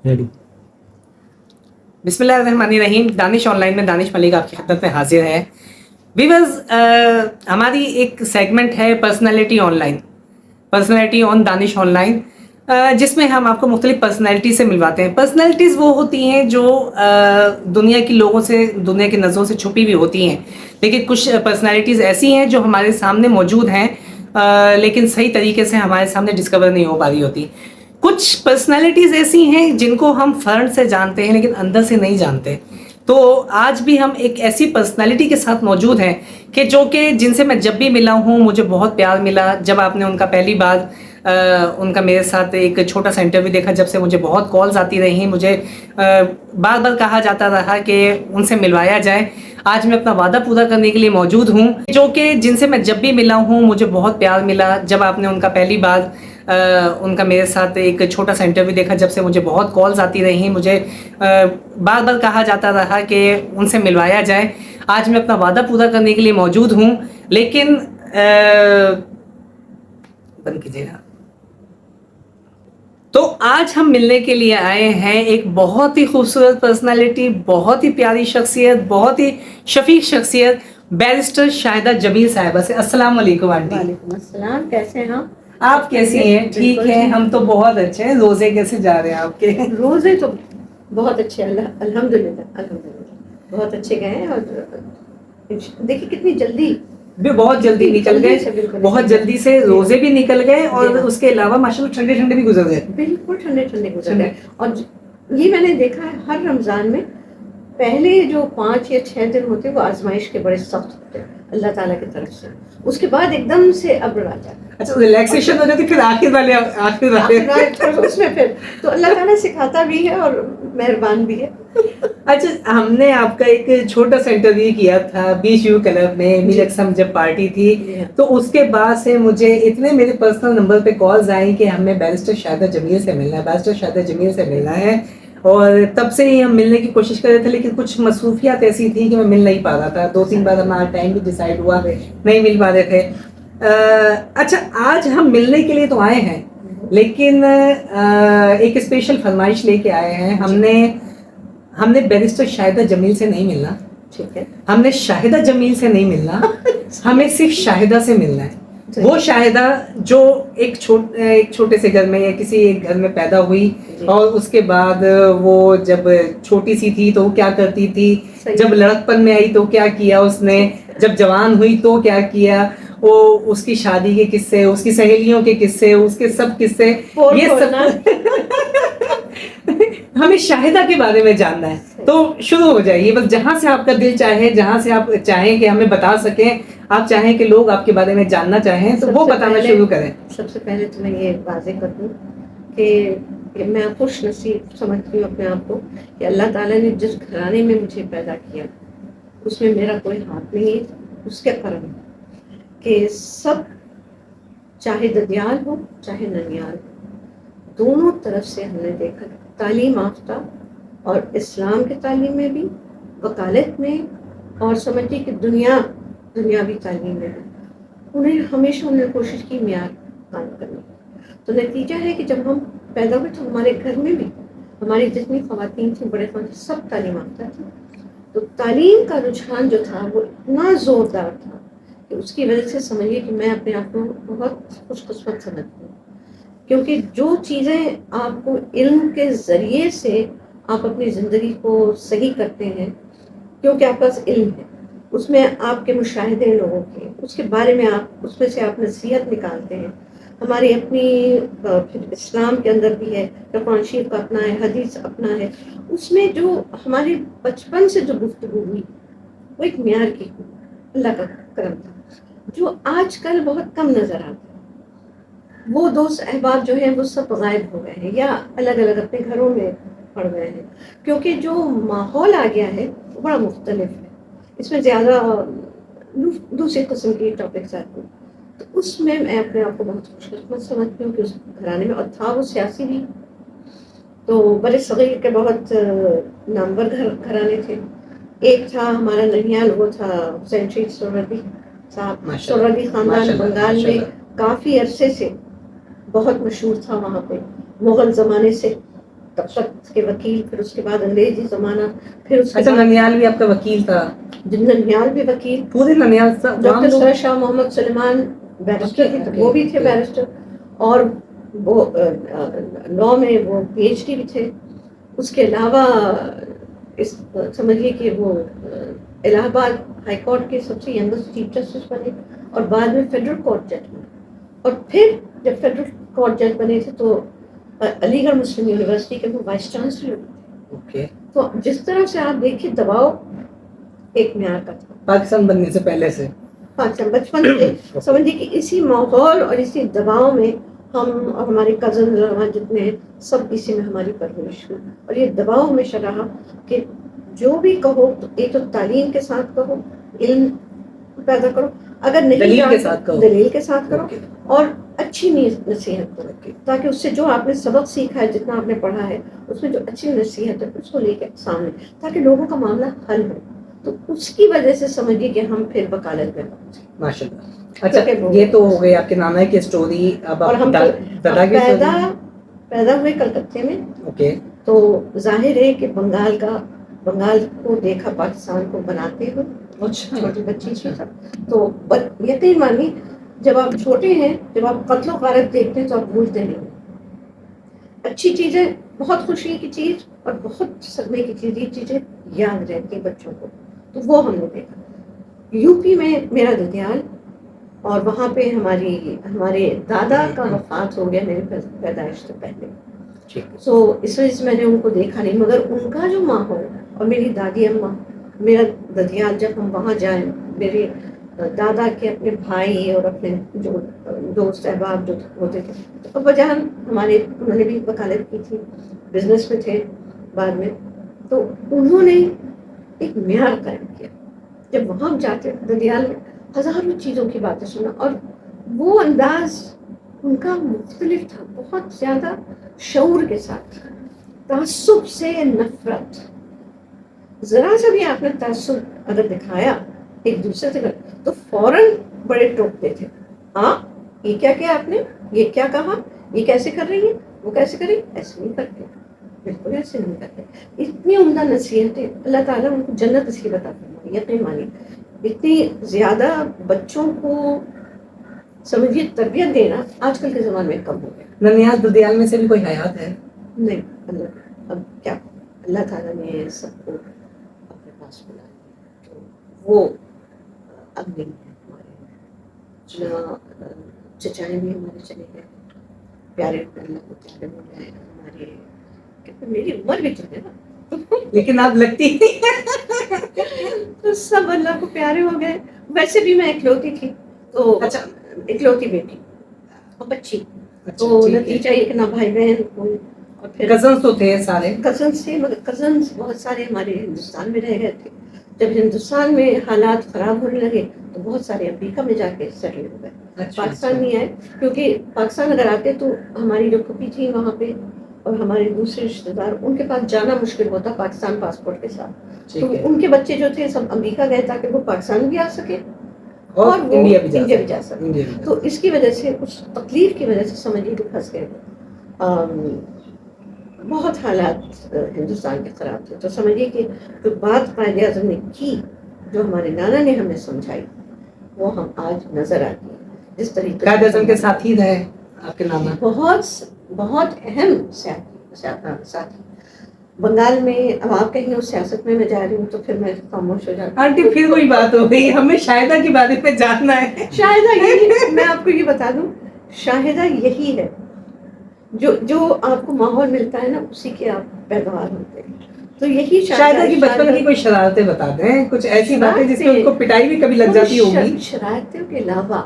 Ready. बिस्मिल्लाहिर्रहमानिर्रहीम। Danish online में दानिश मलिक आपकी खिदमत में हाजिर है। वीवर्स, हमारी एक सेगमेंट है personality online, personality on Danish online, जिसमें हम आपको मुख्तलिफ पर्सनैलिटी से मिलवाते हैं। पर्सनैलिटीज़ वो होती हैं जो दुनिया के लोगों से, दुनिया की नज़रों से छुपी हुई होती हैं, लेकिन कुछ पर्सनैलिटीज़ ऐसी हैं जो हमारे सामने मौजूद हैं, लेकिन सही तरीके से हमारे सामने डिस्कवर नहीं हो पा रही होती। कुछ पर्सनैलिटीज़ ऐसी हैं जिनको हम फ्रंट से जानते हैं लेकिन अंदर से नहीं जानते। तो आज भी हम एक ऐसी पर्सनैलिटी के साथ मौजूद हैं कि जिनसे मैं जब भी मिला हूँ मुझे बहुत प्यार मिला। जब आपने उनका पहली बार उनका मेरे साथ एक छोटा सा इंटरव्यू देखा, जब से मुझे बहुत कॉल्स आती रही, मुझे बार बार कहा जाता रहा कि उनसे मिलवाया जाए। आज मैं अपना वादा पूरा करने के लिए मौजूद हूँ, जिनसे मैं जब भी मिला हूँ मुझे बहुत प्यार मिला। जब आपने उनका पहली बार उनका मेरे साथ एक छोटा सा इंटरव्यू देखा, जब से मुझे बहुत कॉल्स आती रही, मुझे बार बार कहा जाता रहा कि उनसे मिलवाया जाए। आज मैं अपना वादा पूरा करने के लिए मौजूद हूँ, लेकिन बंद कीजिएगा। तो आज हम मिलने के लिए आए हैं एक बहुत ही खूबसूरत पर्सनालिटी, बहुत ही प्यारी शख्सियत, बहुत ही शफीक शख्सियत, बैरिस्टर शाहिदा जमील साहिबा से। अस्सलाम वालेकुम आंटी। वालेकुम अस्सलाम, कैसे हैं आप कैसी हैं? ठीक है, हम तो बहुत अच्छे हैं। रोजे कैसे जा रहे हैं आपके? रोजे तो बहुत अच्छे, अल्हम्दुलिल्लाह अल्हम्दुलिल्लाह बहुत अच्छे गए हैं। और देखिए कितनी जल्दी, भी बहुत जल्दी निकल गए, बहुत जल्दी से रोजे भी निकल गए और उसके अलावा माशाल्लाह ठंडे ठंडे भी गुजर गए। बिल्कुल ठंडे ठंडे गुजर गए। और ये मैंने देखा है हर रमजान में पहले जो 5 या 6 दिन होते हैं वो आजमाइश के बड़े सख्त होते हैं अल्लाह ताला की तरफ से, उसके बाद एकदम से अब्र आ जाता है। अच्छा, रिलैक्सेशन हो जाती, फिर आखिर वाले उसमें फिर तो अल्लाह ताला सिखाता भी है और मेहरबान भी है। अच्छा, हमने आपका एक छोटा सा इंटरव्यू किया था बीच क्लब में, मिलक्सम जब पार्टी थी, तो उसके बाद से मुझे इतने मेरे पर्सनल नंबर पे कॉल्स आई कि हमें बैरिस्टर शाहिदा जमील से मिलना है, बैरिस्टर शाहिदा जमील से मिलना है। और तब से ही हम मिलने की कोशिश कर रहे थे, लेकिन कुछ मसरूफियात ऐसी थी कि मैं मिल नहीं पा रहा था। 2-3 बार हमारा टाइम भी डिसाइड हुआ, नहीं मिल पा रहे थे। अच्छा, आज हम मिलने के लिए तो आए हैं, लेकिन एक स्पेशल फरमाइश लेके आए हैं। हमने बैरिस्टर शाहिदा जमील से नहीं मिलना, ठीक है, हमने शाहिदा जमील से नहीं मिलना, हमें सिर्फ शाहिदा से मिलना है। वो शाहिदा जो एक छोटे से घर में या किसी एक घर में पैदा हुई, और उसके बाद वो जब छोटी सी थी तो क्या करती थी, जब लड़कपन में आई तो क्या किया उसने, जब जवान हुई तो क्या किया, वो उसकी शादी के किस्से, उसकी सहेलियों के किस्से, उसके सब किस्से, ये सब हमें शाहिदा के बारे में जानना है। तो शुरू हो जाइए, बस जहाँ से आपका दिल चाहे, जहाँ से आप चाहें कि हमें बता सकें, आप चाहें कि लोग आपके बारे में जानना चाहें, तो वो बताना शुरू करें। सबसे पहले तो मैं ये वाज़ेह कर दूं कि मैं खुश नसीब समझती हूँ अपने आप को कि अल्लाह ताला ने जिस घराने में मुझे पैदा किया उसमें मेरा कोई हाथ नहीं है। उसके करम कि सब, चाहे ददियाल हो चाहे ननियाल हो, दोनों तरफ से हमने देखा तालीम याफ्ता, और इस्लाम के तालीम में भी, वकालत में, और समझिए कि दुनियावी तालीम में भी उन्हें हमेशा उन्होंने कोशिश की म्यार कायम करने की। तो नतीजा है कि जब हम पैदा हुए तो हमारे घर में भी हमारी जितनी ख़वातीन थी, बड़े ख़वातीन, सब तालीम याफ्ता थी। तो तालीम का रुझान जो था वो इतना ज़ोरदार था कि उसकी वजह से समझिए कि मैं अपने आप को बहुत खुशकिस्मत समझती हूँ, क्योंकि जो चीज़ें आपको इल्म के ज़रिए से आप अपनी ज़िंदगी को सही करते हैं, क्योंकि आपके पास इल्म है, उसमें आपके मुशाहिदे लोगों के, उसके बारे में आप उसमें से आप नसीहत निकालते हैं। हमारी अपनी फिर इस्लाम के अंदर भी है, कुरान शरीफ का अपना है, हदीस अपना है, उसमें जो हमारी बचपन से जो गुफ्तगू हुई वो एक म्यार की हुई, अल्लाह का करम था, जो आजकल बहुत कम नज़र आता है। वो दोस्त अहबाब जो हैं वो सब गायब हो गए हैं या अलग अलग अपने घरों में पड़ गए हैं, क्योंकि जो माहौल आ गया है वो बड़ा मुख्तलिफ है। इसमें ज़्यादा दूसरी किस्म की टॉपिक्स आते हैं, तो उसमें मैं अपने आप को बहुत खुशकिस्मत समझती हूँ कि उस घराने में, और था वो सियासी भी, तो बड़े सगीर के बहुत नामवर घराने थे। एक था हमारा ननियाल, वो था हुसैन शीख सोहरावर्दी साहब। सोहरावर्दी ख़ानदान बंगाल में काफ़ी अरसे से बहुत मशहूर था, वहाँ पे मुग़ल ज़माने से तब तक के वकील, फिर उसके बाद अंग्रेजी जमाना, फिर उसके अच्छा, बाद ननियाल भी आपका वकील था? ननियाल भी वकील, पूरे ननियाल doctor Sir Shah Mohammad Sulaiman barrister भी थे, वो भी थे बैरिस्टर, और वो लॉ में वो PhD भी थे। उसके अलावा इस समझिए कि वो इलाहाबाद हाई कोर्ट के सबसे यंगेस्ट चीफ जस्टिस बने, और बाद में फेडरल कोर्ट जज बने, और फिर जब फेडरल कोर्ट जज बने थे तो अलीगढ़ मुस्लिम यूनिवर्सिटी के वो वाइस चांसलर थे। ओके। तो जिस तरह से आप देखिए दबाव एक म्यार का था पाकिस्तान बनने से पहले से। अच्छा, बचपन से समझिए कि इसी माहौल और इसी दबाव में हम और हमारे कजन वहाँ जितने हैं सब इसी में हमारी परवरिश हुई, और ये दबाव हमेशा रहा कि जो भी कहो तो एक तो तालीम के साथ कहो, इल्म पैदा करो, अगर नहीं दलील के जानते, साथ कहो। दलील के साथ करो, ओके। और अच्छी नसीहत करो, ताकि उससे जो आपने सबक सीखा है, जितना आपने पढ़ा है, उसमें जो अच्छी नसीहत है उसको लेकर सामने, ताकि लोगों का मामला हल हो। तो उसकी वजह से समझिए कि हम फिर वकालत में पहुंचे। माशाल्लाह। अच्छा, ये तो हो गई आपके नाना की स्टोरी। अब और हम दादा की पैदा हुए कलकत्ते में। ओके। तो जाहिर है कि बंगाल को देखा पाकिस्तान को बनाते हुए, अच्छा, छोटी बच्ची थी तब। तो यकीन मानिए, जब आप छोटे हैं, जब आप कत्लो गारत देखते हैं तो आप भूलते नहीं। अच्छी चीजें, बहुत खुशी की चीज और बहुत सदमे की चीज, ये चीजें याद रहती हैं बच्चों को, तो वो हमने देखा। यूपी में मेरा ददियाल, और वहाँ पे हमारे दादा का वफात हो गया मेरे पैदाइश से पहले। सो इस वजह से मैंने उनको देखा नहीं, मगर उनका जो माहौल, और मेरी दादी अम्मा, मेरा ददियाल, जब हम वहाँ जाए, मेरे दादा के अपने भाई और अपने जो दोस्त अहबाब जो होते थे, तो अब्बाजान हमारे, उन्होंने भी वकालत की थी, बिजनेस में थे बाद में, तो उन्होंने एक म्यार कायम किया। जब वहाँ जाते ददियाल में हज़ारों चीज़ों की बातें सुना, और वो अंदाज उनका मुख्तलिफ था, बहुत ज़्यादा शऊर के साथ, तासुब से नफरत। ज़रा सा भी आपने तासुब अगर दिखाया एक दूसरे से तो फौरन बड़े टोकते थे, हाँ ये क्या किया आपने, ये क्या कहा, ये कैसे कर रही है, वो कैसे कर रही, ऐसे नहीं करते, बिल्कुल ऐसे नहीं करते। इतनी उम्दा नसीहतें, अल्लाह ताला उनको जन्नत नसीब अता फरमाए, यकीन मानिए। इतनी ज़्यादा बच्चों को समझिए तरबियत देना आजकल के ज़माने में कम हो गया। ननियाल ददियाल में से भी कोई हयात है? नहीं, अल्लाह, अब क्या, अल्लाह ताला ने सबको अपने पास बुलाया, तो वो अब नहीं है हमारे, ना चचाए भी हमारे चले गए, प्यारे अल्लाह को प्यारे हो गए हमारे, क्योंकि मेरी उम्र भी तो है ना लेकिन आप लगती तो सब अल्लाह को प्यारे हो गए। वैसे भी मैं इकलौती थी, तो अच्छा, इकलौती बेटी और बच्ची, अच्छा, तो ठीक है। नतीजा ये कि ना भाई बहन कोई, और फिर कजन्स तो थे सारे? कजन्स थे, मगर कजन्स बहुत सारे हमारे हिंदुस्तान में रह गए थे। जब हिंदुस्तान में हालात खराब होने लगे तो बहुत सारे अफ्रीका में जाके सेटल हो गए, अच्छा, पाकिस्तान नहीं आए, क्योंकि पाकिस्तान अगर आते तो हमारी जो फूफी थी वहाँ पे और हमारे दूसरे रिश्तेदार, उनके पास जाना मुश्किल होता पाकिस्तान पासपोर्ट के साथ। तो उनके बच्चे जो थे सब अमेरिका गए ताकि वो पाकिस्तान भी आ सके और वो इंडिया भी जा सके। तो इसकी वजह से, उस तकलीफ की वजह से समझिए कि फंस गए। बहुत हालात हिंदुस्तान के ख़राब थे। तो समझिए कि जो बात कायदे आज़म ने की, जो हमारे नाना ने हमें समझाई, वो हम आज नज़र आती है। जिस तरीके कायदे आज़म के साथी रहे आपके नाना? बहुत अहम साथी। बंगाल में, अब आप कहीं उस सियासत में मैं जा रही हूँ तो फिर मैं खामोश हो जाती हूँ। आंटी फिर वही बात हो गई, हमें शाहिदा के बारे में जानना है। शाहिदा यही, मैं आपको ये बता दूँ, शाहिदा यही है, जो आपको माहौल मिलता है ना, उसी के आप पैदावार होते हैं। तो यही शाहिदा की बचपन की कोई शरारतें बता दें, कुछ ऐसी बातें जिससे उनको पिटाई भी कभी लग जाती होगी। शरारतों के अलावा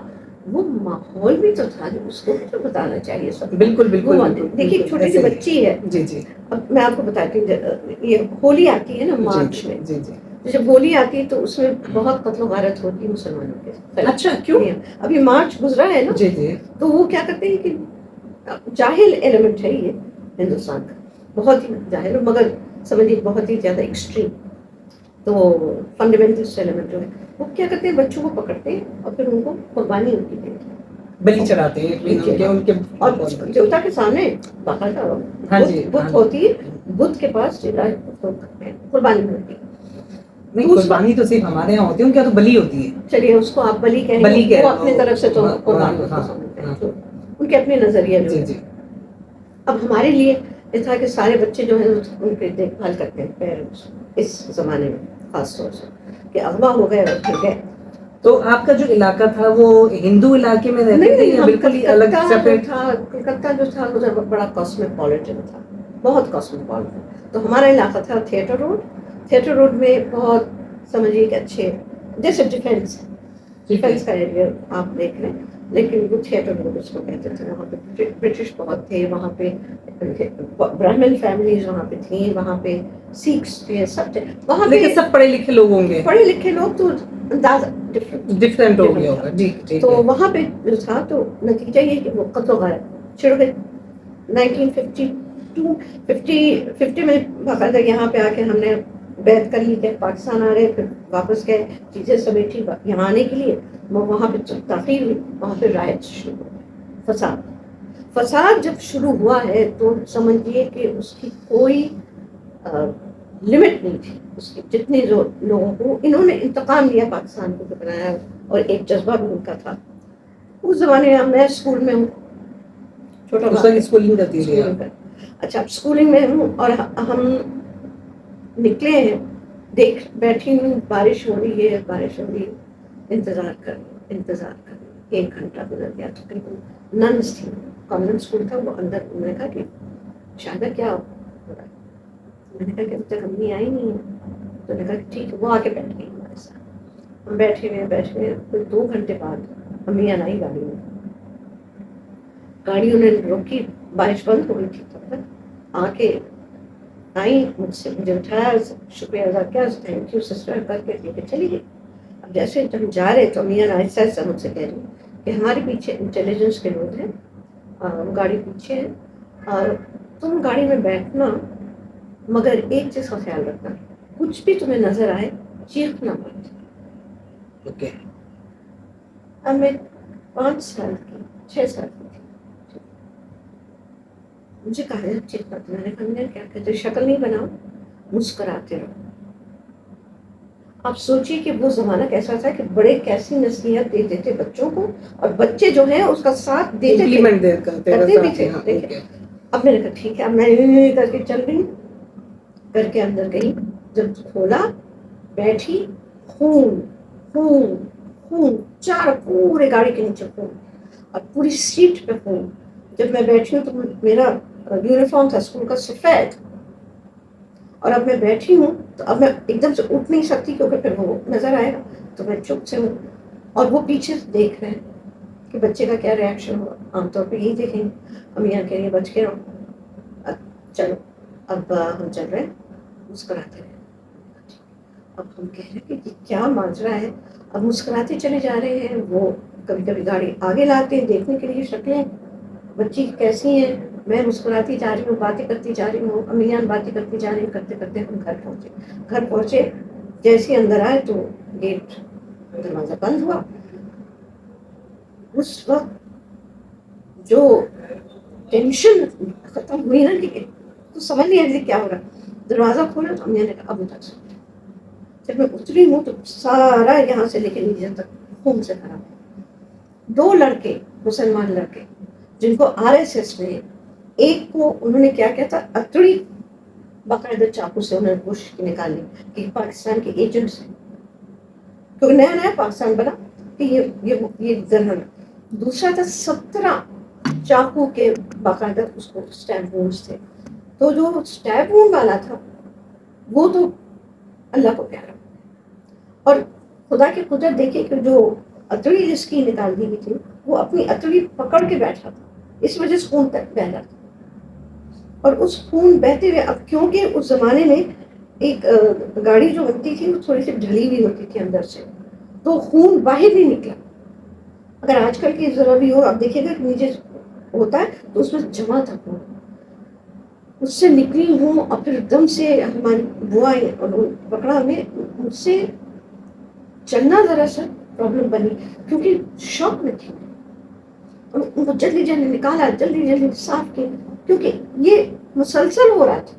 वो माहौल भी तो था, उसको भी तो बताना चाहिए सब। बिल्कुल बिल्कुल। देखिए छोटी सी बच्ची है। जी जी। अब मैं आपको बताती हूँ, ये होली आती है ना मार्च में। जी जी। जब होली आती है तो उसमें बहुत कत्लो गारत होती है मुसलमानों के। अच्छा, क्यों? अभी मार्च गुजरा है ना। जी जी। तो वो क्या करते हैं कि जाहिल एलिमेंट है ये हिंदुस्तान का, बहुत ही जाहिल, मगर समझिए बहुत ही ज़्यादा एक्सट्रीम। तो फंडामेंटलिस्ट एलिमेंट जो है वो क्या करते हैं, बच्चों को पकड़ते हैं और फिर उनको कुर्बानी उनकी देते हैं। बलि चढ़ाते हैं उनके और देवता के सामने बाकायदा हाँ जी, बुत हाँ। होती है, बुत के पास कुर्बानी होती है। नहीं, कुर्बानी तो सिर्फ हमारे यहाँ होती है, उनके यहाँ तो बलि होती है। चलिए उसको आप बलि कहें, बलि कह वो रहे अपनी हो। तरफ से तो हाँ, कुर्बानी हाँ, को हाँ, समझते हैं, हाँ। तो उनके अपने नजरिया जो जी है। जी अब हमारे लिए ये था कि सारे बच्चे जो हैं उनकी देखभाल करते हैं पेरेंट्स, इस जमाने में खास तौर से, कि अगवा हो गए और फिर गए। तो आपका जो इलाका था वो हिंदू इलाके में रहते थे या हम बिल्कुल ही अलग कलकत्ता जो सेपरेट? था, कलकत्ता जो था उधर बड़ा कॉस्मोपॉलिटन था, बहुत कॉस्मोपॉलिटन। तो हमारा इलाका था थिएटर रोड। थिएटर रोड में बहुत समझिए कि अच्छे, जैसे डिफेंस का एरिया आप देख रहे हैं, लेकिन वो थिएटर रोड उसको कहते थे। वहाँ पे ब्रिटिश बहुत थे, वहाँ पे ब्राह्मण फैमिलीज वहाँ पे थी, वहाँ पे सिख्स थे, सब थे वहाँ पे। लेकिन सब पढ़े लिखे लोग होंगे? पढ़े लिखे लोग तो अंदाजा डिफरेंट हो गया होगा जी। तो वहाँ पे जो था, तो नतीजा ये कि वो कत्लो गायब शुरू में 1952 50 में बाकायदा यहाँ पे आके हमने बैठ कर ली, पाकिस्तान आ रहे, फिर वापस गए, चीज़ें समेटी यहाँ आने के लिए। वहाँ पे ताख़ीर हुई, वहाँ पे रायट शुरू हुए, फसाद जब शुरू हुआ है तो समझिए कि उसकी कोई लिमिट नहीं थी उसकी। जितने लोगों को इन्होंने इंतकाम लिया पाकिस्तान को जो बनाया, और एक जज्बा भी उनका था। उस जमाने में मैं स्कूल में हूँ, छोटा स्कूलिंग करती है। अच्छा, स्कूलिंग में हूँ और हम निकले हैं, देख बैठी हूँ, बारिश हो रही है, इंतजार कर 1 घंटा गुजर गया तकरीबन। नन्स थी, कॉन्वेंट स्कूल था वो, अंदर उन्होंने कहा कि शायद क्या हो रहा है। मैंने कहा कि अब तक अम्मी आई नहीं है, तो मैंने कहा ठीक है। वो आके बैठ गई हमारे साथ, हम बैठे हुए फिर 2 घंटे बाद अम्मी आई गाड़ी उन्होंने रोकी, बारिश बंद हो गई थी तब तक। आके आई, मुझे उठाया, शुक्रिया अदा किया, थैंक यू सिस्टर करके लेके चली गई। अब जैसे हम जा रहे तो अम्मी आहिस्ता आहिस्ता मुझसे कह रही कि हमारे पीछे इंटेलिजेंस के लोग हैं, गाड़ी पीछे है, और तुम गाड़ी में बैठना, मगर एक चीज़ का ख्याल रखना, कुछ भी तुम्हें नजर आए चीखना मत। ओके। अब मैं 5 साल की 6 साल की थी, मुझे कहा चीखना, तो मैंने कहा क्या कहते, शक्ल नहीं बनाओ, मुस्कुराते रहो। आप सोचिए कि वो जमाना कैसा था कि बड़े कैसी नसीहत देते थे बच्चों को, और बच्चे जो है उसका साथ देते करते भी थे। देखिए, अब मैंने कहा ठीक है, अब मैं करके चल रही, करके अंदर गई, जब खोला, बैठी, खून खून खून, चार पूरे गाड़ी के नीचे खून, और पूरी सीट पे खून। जब मैं बैठी हूँ तो मेरा यूनिफॉर्म था स्कूल का सफ़ेद, और अब मैं बैठी हूँ तो अब मैं एकदम से उठ नहीं सकती क्योंकि फिर वो नजर आएगा। तो मैं चुप से हूँ, और वो पीछे देख रहे हैं कि बच्चे का क्या रिएक्शन हुआ। आमतौर पे यही देखेंगे, हम यहाँ कह रही बच के रहो, चलो अब हम चल रहे हैं, मुस्कुराते रहे। अब हम कह रहे हैं कि क्या माजरा है, अब मुस्कुराते चले जा रहे हैं। वो कभी कभी गाड़ी आगे लाते हैं देखने के लिए शक्लें बच्ची कैसी हैं, मैं मुस्कुराती जा रही हूँ, बातें करती जा रही हूँ, अम्मियान बातें करती जा रही हूँ, करते करते हम घर पहुँचे। जैसे अंदर आए तो गेट दरवाज़ा बंद हुआ। उस वक्त जो टेंशन खत्म हुई ना, कि तो समझ नहीं आ रही क्या हो रहा। दरवाज़ा खोला तो अम्मिया ने कहा अब उतर सकते। जब मैं उतरी हूँ तो सारा यहाँ से लेकर नीचे तक खून से भरा है। 2 लड़के, मुसलमान लड़के, जिनको RSS में, एक को उन्होंने क्या किया था, अतड़ी बाकायदा चाकू से उन्होंने बुश निकाली कि पाकिस्तान के एजेंट्स हैं, क्योंकि नया नया पाकिस्तान बना कि ये जरहन। दूसरा था 17 चाकू के बाकायदा उसको स्टैब वूंड्स थे। तो जो स्टैब वूंड वाला था वो तो अल्लाह को प्यारा, और खुदा की कुदरत देखिए कि जो अतड़ी जिसकी निकाल दी गई थी वो अपनी अतड़ी पकड़ के बैठा था, इस वजह से खून तक बह रहा था। और उस खून बहते हुए, अब क्योंकि उस जमाने में एक गाड़ी जो बनती थी वो थोड़ी सी ढली हुई होती थी अंदर से, तो खून बाहर नहीं निकला। अगर आजकल की जरा भी हो, आप देखिएगा कि नीचे होता है तो उसमें जमा था खून, उससे निकली हूँ। और फिर एकदम से हमारी बुआ पकड़ा हमें, मुझसे चलना जरा सा प्रॉब्लम बनी क्योंकि शॉक में थी। ان کو جلدی جلدی نکالا, جلدی جلدی صاف کیا, کیونکہ یہ مسلسل ہو رہا تھا.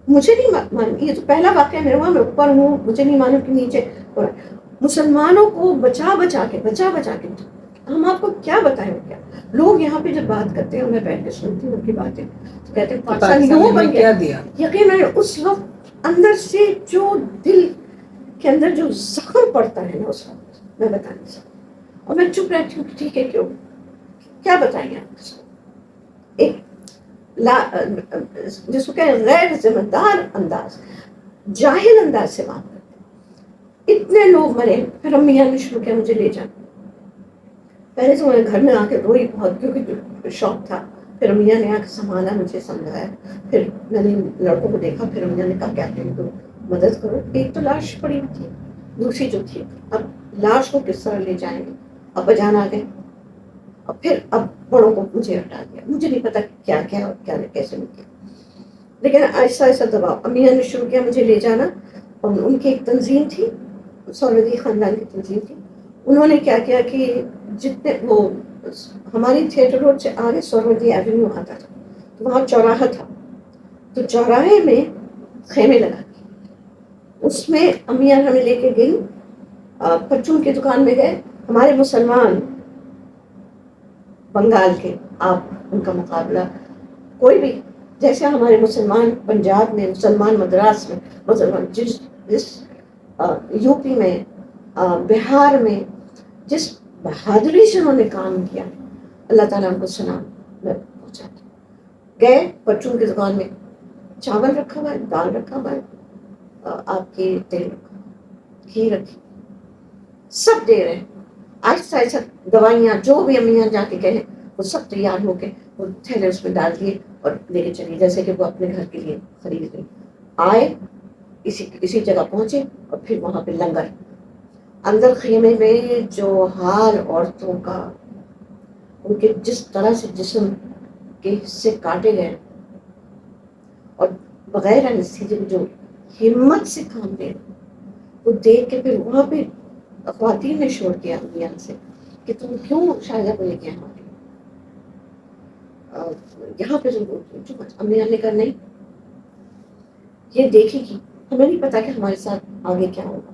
مجھے نہیں معلوم, یہ تو پہلا واقعہ میرے وہاں, میں اوپر ہوں, مجھے نہیں معلوم کہ نیچے ہو رہا ہے. مسلمانوں کو بچا بچا کے ہم آپ کو کیا بتائیں. کیا لوگ یہاں پہ جب بات کرتے ہیں, میں بیٹھ کے سنتی ہوں ان کی باتیں, تو کہتے ہیں پاکستان یوں بن گیا. یقین ہے اس وقت اندر سے جو دل کے اندر جو زخم پڑتا ہے نا, اس وقت میں بتا نہیں سکتی. اور میں چپ رہتی ہوں کہ ٹھیک ہے, کیوں, کیا بتائیں گے آپ کو. ایک جس کو کہ غیر ذمہ دار انداز, جاہل انداز سے بات کرتے ہیں. اتنے لوگ مرے. پھر امیاں نے شروع کیا مجھے لے جانا. پہلے تو میں گھر میں آ کے روئی بہت, کیونکہ شوق تھا. پھر امیاں نے آ کے سنبھالا, مجھے سمجھایا. پھر میں نے لڑکوں کو دیکھا, پھر امیاں نے کہا کیا کریں, تو مدد کرو. ایک تو لاش پڑی تھی, دوسری جو تھی, اب لاش کو کس طرح لے جائیں گے. ابا جان آ گئے, اور پھر اب بڑوں کو مجھے ہٹا دیا. مجھے نہیں پتا کیا کیا اور کیا کیسے نہیں کیا, لیکن ایسا ایسا دباؤ. امیاں نے شروع کیا مجھے لے جانا. اور ان کی ایک تنظیم تھی, سہروردی خاندان کی تنظیم تھی. انہوں نے کیا کیا کہ جتنے وہ ہماری تھیٹر روڈ سے آگے سہروردی ایوینیو آتا تھا, تو وہاں چوراہا تھا, تو چوراہے میں خیمے لگا کے اس میں امیاں ہمیں لے کے گئی. پرچون کی دکان میں گئے. ہمارے مسلمان بنگال کے, آپ ان کا مقابلہ کوئی بھی, جیسے ہمارے مسلمان پنجاب میں, مسلمان مدراس میں, مسلمان جس یو پی میں, بہار میں جس بہادری سے انہوں نے کام کیا, اللہ تعالیٰ ان کو سنا میں پہنچا. گئے پرچون کی دکان میں, چاول رکھا ہوا ہے, دال رکھا ہوا ہے, آپ کی تیل رکھا, گھی رکھی, سب دے رہے ہیں. آہستہ آہستہ دوائیاں جو بھی امیاں جا کے کہیں وہ سب تیار ہو کے وہ تھیلے اس میں ڈال دیے اور لے کے چلی, جیسے کہ وہ اپنے گھر کے لیے خرید گئی. آئے اسی جگہ پہنچے, اور پھر وہاں پہ لنگر. اندر خیمے میں جو حال عورتوں کا, ان کے جس طرح سے جسم کے حصے کاٹے گئے, اور بغیر انستھیزیا جو ہمت سے کام دے, وہ دیکھ کے پھر وہاں پہ خواتین نے شور کیا امیاں سے کہ تم کیوں شاہجہاں کو لے کے آئے یہاں پہ. امیاں نے کہا نہیں, یہ دیکھے گی, ہمیں نہیں پتا کہ ہمارے ساتھ آگے کیا ہوگا,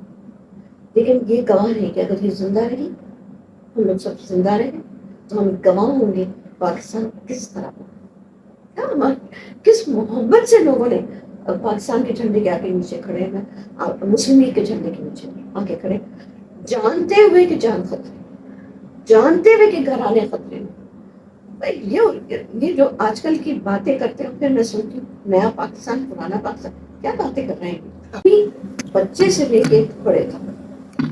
لیکن یہ گواہ ہے کہ اگر یہ زندہ رہی, ہم لوگ سب زندہ رہے, تو ہم گواہ ہوں گے پاکستان کس طرح ہوگا. کس محبت سے لوگوں نے پاکستان کے جھنڈے کے آگے نیچے کھڑے ہیں, مسلم لیگ کے جھنڈے کے نیچے آگے کھڑے, جانتے ہوئے کہ جان خطرے, جانتے ہوئے کہ گھرانے خطرے میں. یہ جو آج کل کی باتیں کرتے ہیں, پھر میں سنتی ہوں نیا پاکستان, پرانا پاکستان, کیا باتیں کر رہے ہیں. بچے سے لے کے بڑے تک,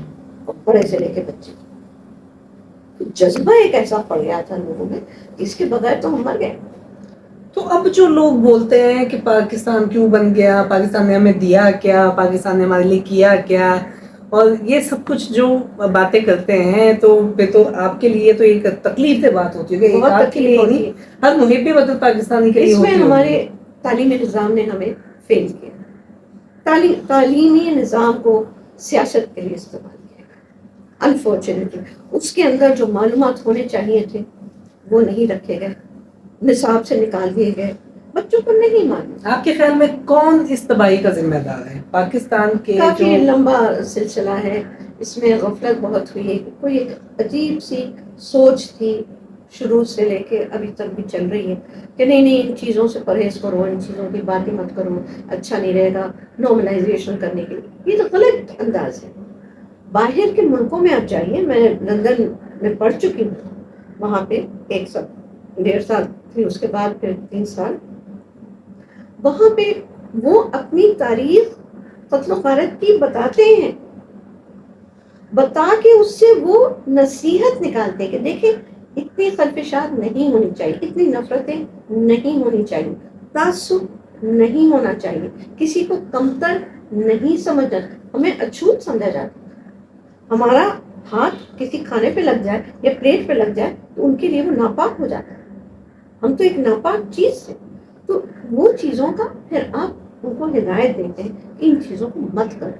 اور بڑے سے لے کے بچے, جذبہ ایک ایسا پڑ گیا تھا لوگوں میں, اس کے بغیر تو ہم مر گئے. تو اب جو لوگ بولتے ہیں کہ پاکستان کیوں بن گیا, پاکستان نے ہمیں دیا کیا, پاکستان نے ہمارے لیے کیا کیا, اور یہ سب کچھ جو باتیں کرتے ہیں, تو پھر تو آپ کے لیے تو ایک تکلیف دہ بات ہوتی ہے, بہت آپ کے لیے نہیں, ہر محب وطن پاکستانی کے لیے اس میں ہوتی ہمارے تعلیمی نظام نے ہمیں فیل کیا. تعلیمی نظام کو سیاست کے لیے استعمال کیا, انفارچونیٹلی اس کے اندر جو معلومات ہونے چاہیے تھے وہ نہیں رکھے گئے, نصاب سے نکال دیے گئے, بچوں کو نہیں معلوم. آپ کے خیال میں کون اس تباہی کا ذمہ دار ہے؟ پاکستان کے کافی لمبا سلسلہ ہے, اس میں غفلت بہت ہوئی ہے. کوئی ایک عجیب سی سوچ تھی شروع سے لے کے ابھی تک بھی چل رہی ہے کہ نہیں ان چیزوں سے پرہیز کرو, ان چیزوں کی باتیں مت کرو, اچھا نہیں رہے گا, نارملائزیشن کرنے کے لیے. یہ تو غلط انداز ہے. باہر کے ملکوں میں آپ جائیے, میں لندن میں پڑھ چکی ہوں, وہاں پہ 1.5 سال تھی, اس کے بعد پھر 3 سال, وہاں پہ وہ اپنی تاریخ قتل و غارت کی بتاتے ہیں, بتا کے اس سے وہ نصیحت نکالتے کہ دیکھیں اتنی خلفشات نہیں ہونی چاہیے, اتنی نفرتیں نہیں ہونی چاہیے, تعصب نہیں ہونا چاہیے, کسی کو کمتر نہیں سمجھنا, ہمیں اچھوت سمجھا جاتا. ہمارا ہاتھ کسی کھانے پہ لگ جائے یا پلیٹ پہ لگ جائے تو ان کے لیے وہ ناپاک ہو جاتا ہے, ہم تو ایک ناپاک چیز سے. تو وہ چیزوں کا پھر آپ ان کو ہدایت دیتے ہیں کہ ان چیزوں کو مت کرو.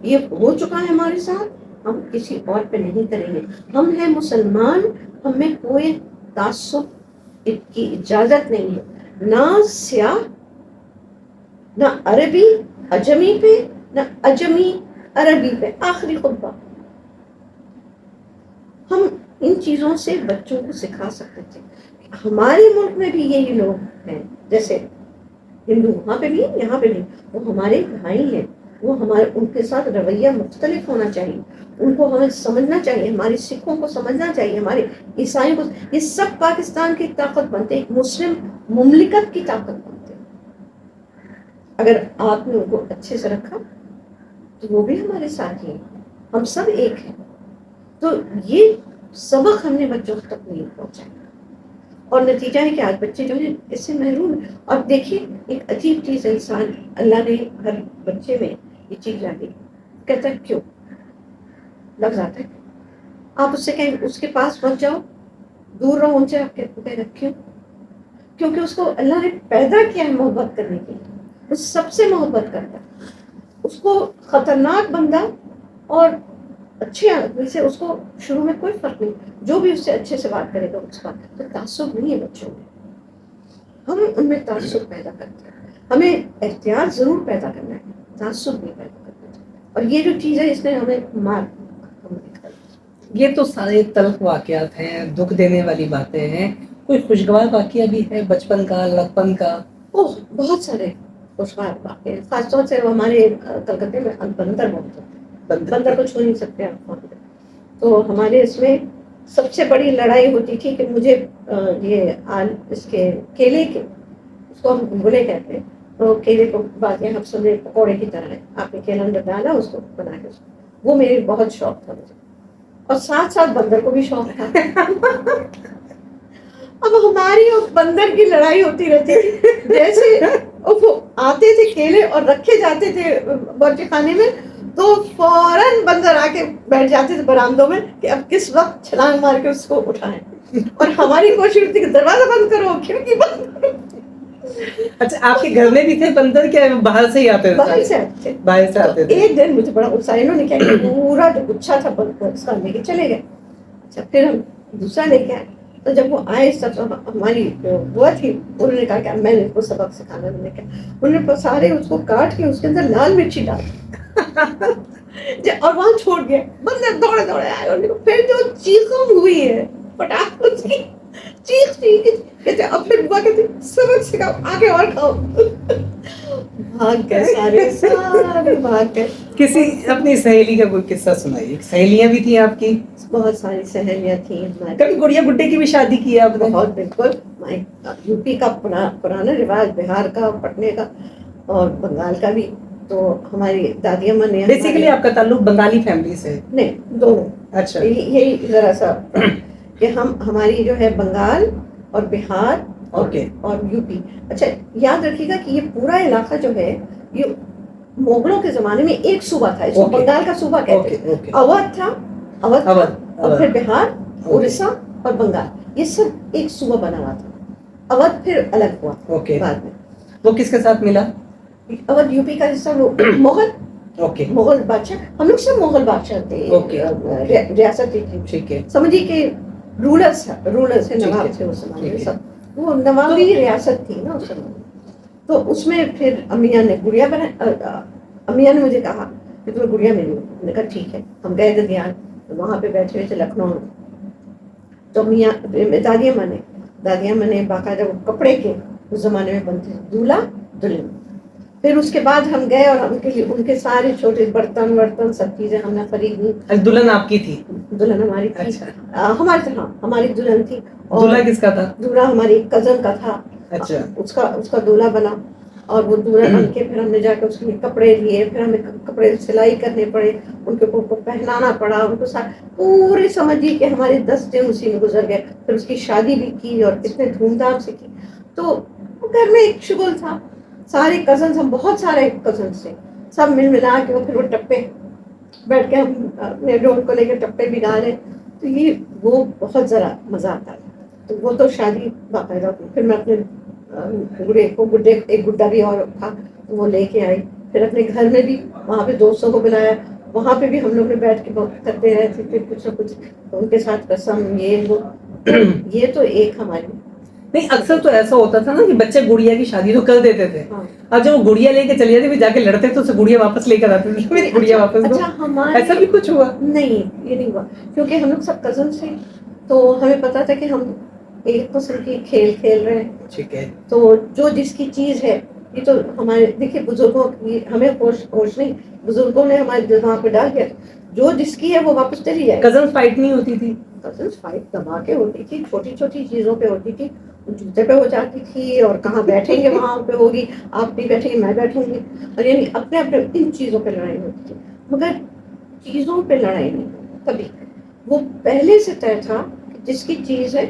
یہ ہو چکا ہے ہمارے ساتھ, ہم کسی اور پہ نہیں کریں گے. ہم ہیں مسلمان, ہمیں کوئی تعصب کی اجازت نہیں ہے, نہ سیاہ, نہ عربی عجمی پہ, نہ عجمی عربی پہ. آخری خطبہ ہم ان چیزوں سے بچوں کو سکھا سکتے تھے. ہمارے ملک میں بھی یہی لوگ ہیں, جیسے ہندو وہاں پہ بھی یہاں پہ بھی, وہ ہمارے بھائی ہیں, وہ ہمارے ان کے ساتھ رویہ مختلف ہونا چاہیے, ان کو ہمیں سمجھنا چاہیے, ہماری سکھوں کو سمجھنا چاہیے, ہمارے عیسائیوں کو. یہ سب پاکستان کی طاقت بنتے, ایک مسلم مملکت کی طاقت بنتے. اگر آپ نے ان کو اچھے سے رکھا تو وہ بھی ہمارے ساتھ ہیں, ہم سب ایک ہیں. تو یہ سبق ہم نے بچوں تک نہیں پہنچایا, اور نتیجہ ہے کہ آج بچے جو ہیں اس سے محروم ہیں. اور دیکھیے ایک عجیب چیز ہے, انسان اللہ نے ہر بچے میں یہ چیز ڈالی, کہتا ہے کیوں, لفظ آتا ہے, آپ اس سے کہیں اس کے پاس پہنچ جاؤ, دور رہو ان سے, آپ کہہ رکھیں کیونکہ اس کو اللہ نے پیدا کیا ہے محبت کرنے کے لیے, وہ سب سے محبت کرتا ہے. اس کو خطرناک بندہ اور اچھے آدمی سے اس کو شروع میں کوئی فرق نہیں, جو بھی اس سے اچھے سے بات کرے گا اس کا تو تعصب نہیں ہے بچوں میں. ہم ان میں تعصب پیدا کرتے ہیں, ہمیں احتیاط ضرور پیدا کرنا ہے, تعصب نہیں پیدا کرنا ہے. اور یہ جو چیز ہے اس نے ہمیں مار, یہ تو سارے تلخ واقعات ہیں, دکھ دینے والی باتیں ہیں. کوئی خوشگوار واقعہ بھی ہے بچپن کا, لڑکپن کا؟ اوہ بہت سارے خوشگوار واقعے, خاص طور سے ہمارے کلکتے میں بندر بہت ہوتے, بندر کو چھو نہیں سکتے آپ. تو ہمارے اس میں سب سے بڑی لڑائی ہوتی تھی کہ مجھے یہ اس کے کیلے کے, اس کو ہم گلگلے کہتے ہیں, تو کیلے کو باتیں ہم سمجھے پکوڑے کی طرح ہے, آپ نے کیلا اندر ڈالا اس کو بنا کے, وہ میرے بہت شوق تھا مجھے, اور ساتھ ساتھ بندر کو بھی شوق تھا. اب ہماری اور بندر کی لڑائی ہوتی رہتی تھی, جیسے وہ آتے تھے کیلے اور رکھے جاتے تھے باورچی خانے میں, تو فوراً بندر آ کے بیٹھ جاتے تھے برآمدوں میں کہ اب کس وقت چھلانگ مار کے اس کو اٹھائیں, اور ہماری کوشش ہوتی کہ دروازہ بند کرو, کھڑکی بند کرو. اچھا, آپ کے گھر میں بھی تھے بندر کیا باہر سے ہی آتے تھے؟ باہر سے آتے تھے, باہر سے آتے تھے. ایک دن مجھے بڑا غصہ, انہوں نے کیا کہ پورا جو گچھا تھا اس کا لے کے چلے گئے. اچھا پھر ہم دوسرا لے کے آئے, تو جب وہ آئے سب ہماری جو بوا تھی انہوں نے کہا کہ میں نے ان کو سبق سکھانا, انہوں نے کہا, انہوں نے سارے اس کو کاٹ کے اس کے اندر لال مرچی ڈال اور وہاں چھوڑ گیا. بندر دوڑے دوڑے آئے, اور پھر جو چیخم ہوئی ہے پٹاخ اس کی چیخ کہتے, اب پھر بوا کہتے سبق سکھاؤ, آگے اور کھاؤ. بھاگ گئے سارے بھاگ گئے. کسی اپنی سہیلی کا کوئی قصہ سنائیے. سہیلیاں بھی تھیں آپ کی؟ بہت ساری سہیلیاں تھیں ہماری. کبھی گڑیا گڈے کی بھی شادی کی آپ نے؟ بہت, بالکل. یو پی کا پرانا رواج, بہار کا, پٹنے کا اور بنگال کا بھی. تو ہماری دادی اماں نے, بیسیکلی آپ کا تعلق بنگالی فیملی سے؟ نہیں, دونوں. اچھا, یہی ذرا سا کہ ہماری جو ہے بنگال اور بہار اور یو پی. اچھا یاد رکھیے گا کہ یہ پورا علاقہ جو ہے یہ مغلوں کے زمانے میں ایک صوبہ تھا, اس کو بنگال کا صوبہ کہتے ہیں. اودھ تھا, اودھ, اور پھر بہار, اڑیسہ اور بنگال, یہ سب ایک صوبہ بنا ہوا تھا. اودھ پھر الگ ہوا بعد میں. وہ کس کے ساتھ ملا؟ اودھ یو پی کا حصہ, وہ مغل بادشاہ, ہم لوگ سب مغل بادشاہ تھے, ریاست تھی. ٹھیک ہے, سمجھیے کہ رولرز تھے, نواب تھے اس زمانے میں, سب وہ نوابی ریاست تھی نا اس زمانے میں. تو اس میں پھر امیاں نے گڑیا بنا, امیاں نے مجھے کہا کہ تمہیں گڑیا ملی. میں نے کہا ٹھیک ہے. ہم گئے گدیال, وہاں پہ بیٹھے ہوئے تھے لکھنؤ میں. تو دادی اماں نے باقاعدہ وہ کپڑے کے اس زمانے میں بنتے تھے, دولہا دلہن. پھر اس کے بعد ہم گئے اور ان کے سارے چھوٹے برتن سب چیزیں ہم نے خریدی. دلہن آپ کی تھی؟ دلہن ہماری تھی. ہماری دلہن تھی. دولہا کس کا تھا؟ دولہا ہماری کزن کا تھا. اچھا, اس کا دولہا بنا, اور وہ دولہا بن کے پھر ہم نے جا کے اس کے لیے کپڑے لیے. پھر ہمیں کپڑے سلائی کرنے پڑے, ان کے کو پہنانا پڑا, ان کو پورے سمجھیے کہ ہمارے 10 دن اسی میں گزر گئے. پھر اس کی شادی بھی کی اور اتنے دھوم دھام سے کی. تو گھر میں ایک شغل تھا. سارے کزنس, ہم بہت سارے کزنس تھے, سب مل ملا کے پھر وہ ٹپے بیٹھ کے ہم اپنے ڈول کو لے کے ٹپے بھی گا رہے. تو یہ وہ بہت ذرا مزہ آتا ہے. تو وہ تو شادی باقاعدہ. پھر میں اپنے ایک گڈا بھی اور تھا, وہ لے کے آئی. پھر اپنے گھر میں بھی وہاں پہ دوستوں کو بلایا, वहाँ पे भी हम लोग ने बैठ के बहुत करते रहते थे, कुछ ना कुछ उनके साथ कसम ये वो। ये तो एक हमारी। नहीं, अक्सर तो ऐसा होता था ना कि बच्चे गुड़िया की शादी तो कर देते थे, हाँ। और जब वो गुड़िया लेके चली जाती, फिर जाके लड़ते तो उसे गुड़िया वापस लेकर आते थे, मेरी गुड़िया वापस दो। अच्छा हमारे ऐसा भी कुछ हुआ? नहीं, ये नहीं हुआ, क्योंकि हम लोग सब कजन थे, तो हमें पता था कि हम एक किस्म की खेल खेल रहे हैं। ठीक है। तो जो जिसकी चीज है, ये तो हमारे देखिए बुजुर्गों की हमें होश नहीं, बुजुर्गों ने हमारे दिमाग पे डाल दिया, जो जिसकी है वो वापस चली जाए। कजन फाइट नहीं होती थी? कजन फाइट दबा के होती थी, छोटी छोटी चीजों पे होती थी, जूते पे हो जाती थी, और कहाँ बैठेंगे वहां पे होगी, आप नहीं बैठेंगे मैं बैठूंगी, और यानी अपने अपने इन चीजों पे लड़ाई होती थी, मगर चीजों पे लड़ाई नहीं कभी। वो पहले से तय था कि जिसकी चीज है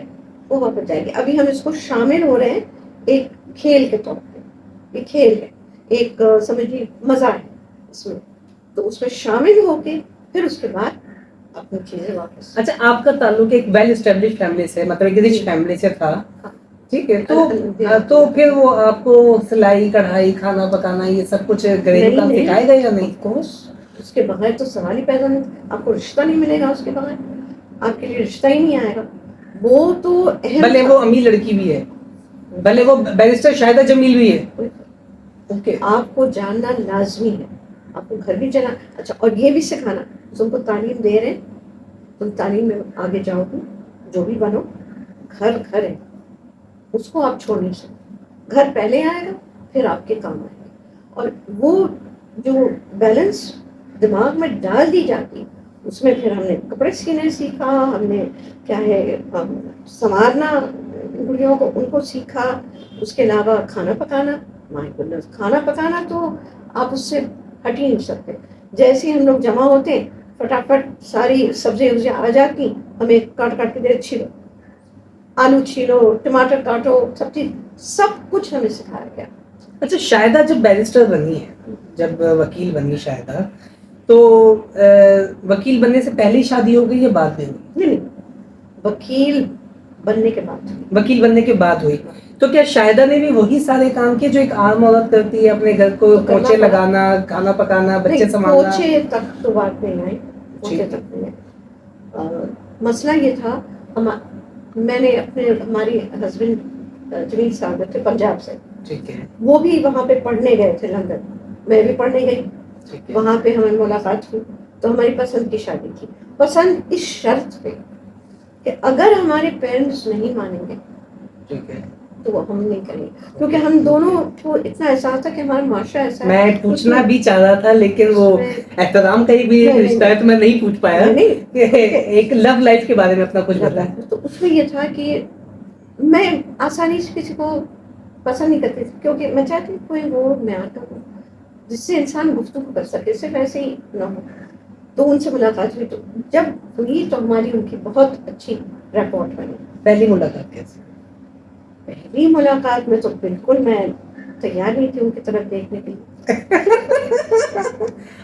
वो वापस जाएगी। अभी हम इसको शामिल हो रहे हैं एक खेल के तौर पे, एक खेल है, एक समझिए मजा है इसमें, तो उसमें शामिल होके फिर उसके बाद अपनी चीजें वापस। अच्छा, आपका ताल्लुक एक वेल एस्टेब्लिश्ड फैमिली से, मतलब एक रिच फैमिली से था, ठीक है, तो फिर वो आपको सिलाई कढ़ाई खाना पकाना ये सब कुछ घरेलू काम सिखाएगा या नहीं? ऑफ कोर्स, उसके बगैर तो सवाल ही पैदा नहीं, आपको रिश्ता नहीं मिलेगा उसके बगैर, आपके लिए रिश्ता ही नहीं आएगा। वो तो भले वो अमीर लड़की भी है, भले वो बैरिस्टर शाहिदा जमील भी है, ओके, आपको जानना लाजमी है, आपको घर भी जाना। अच्छा, और ये भी सिखाना, तुमको तालीम दे रहे हैं, तुम तालीम में आगे जाओगे, जो भी बनो, घर घर है, उसको आप छोड़ नहीं सकते। घर पहले आएगा फिर आपके काम आएगा, और वो जो बैलेंस दिमाग में डाल दी जाती, उसमें फिर हमने कपड़े सीने सीखा, हमने क्या है संवारना गुड़ियों को, उनको सीखा। उसके अलावा खाना पकाना, माय गुडनेस, खाना पकाना तो आप उससे हट ही नहीं सकते। जैसे ही हम लोग जमा होते फटाफट सारी सब्जी आ जाती, हमें काट काट के दे, छीलो आलू, छीलो टमाटर, काटो, सब चीज, सब कुछ हमें सिखाया गया। अच्छा, शाहिदा जब बैरिस्टर बनी है, जब वकील बनी शाहिदा, तो वकील बनने से पहले ही शादी हो गई या बाद में हुई? नहीं, वकील बनने के बाद। वकील बनने के बाद हुई। तो क्या शाहिदा ने भी वही सारे काम किए जो एक आम औरत करती है, अपने घर को पोछे लगाना, खाना पकाना, बच्चे संभालना? पोछे तक तो बात नहीं आई, पोछे तक नहीं। मसला ये था, मैंने अपने, हमारी हस्बैंड जमील साहब थे पंजाब से, ठीक है, वो भी वहाँ पे पढ़ने गए थे लंदन, मैं भी पढ़ने गई, वहाँ पे हमें मुलाकात हुई, तो हमारी पसंद की शादी थी। पसंद इस शर्त पे कि अगर हमारे पेरेंट्स नहीं मानेंगे, ठीक है, तो वो हम नहीं करेंगे, क्योंकि हम दोनों को इतना एहसास था कि हमारा माशरा ऐसा है। मैं पूछना भी चाह रहा था, लेकिन वो एहतराम का ही भी रिश्ता है, तो मैं नहीं पूछ पाया। एक लव लाइफ के बारे में अपना कुछ बताया। तो उसमें ये था कि मैं आसानी से किसी को पसंद नहीं करती थी, क्योंकि मैं चाहती हूँ कोई वो म्यार का हो जिससे इंसान गुफ्तगू कर सके, सिर्फ ऐसे ही ना हो। तो उनसे मुलाकात हुई, तो जब हुई तो हमारी उनकी बहुत अच्छी रिपोर्ट बनी। पहली मुलाकात कैसे? पहली मुलाकात में तो बिल्कुल मैं तैयार नहीं थी उनकी तरफ देखने के लिए।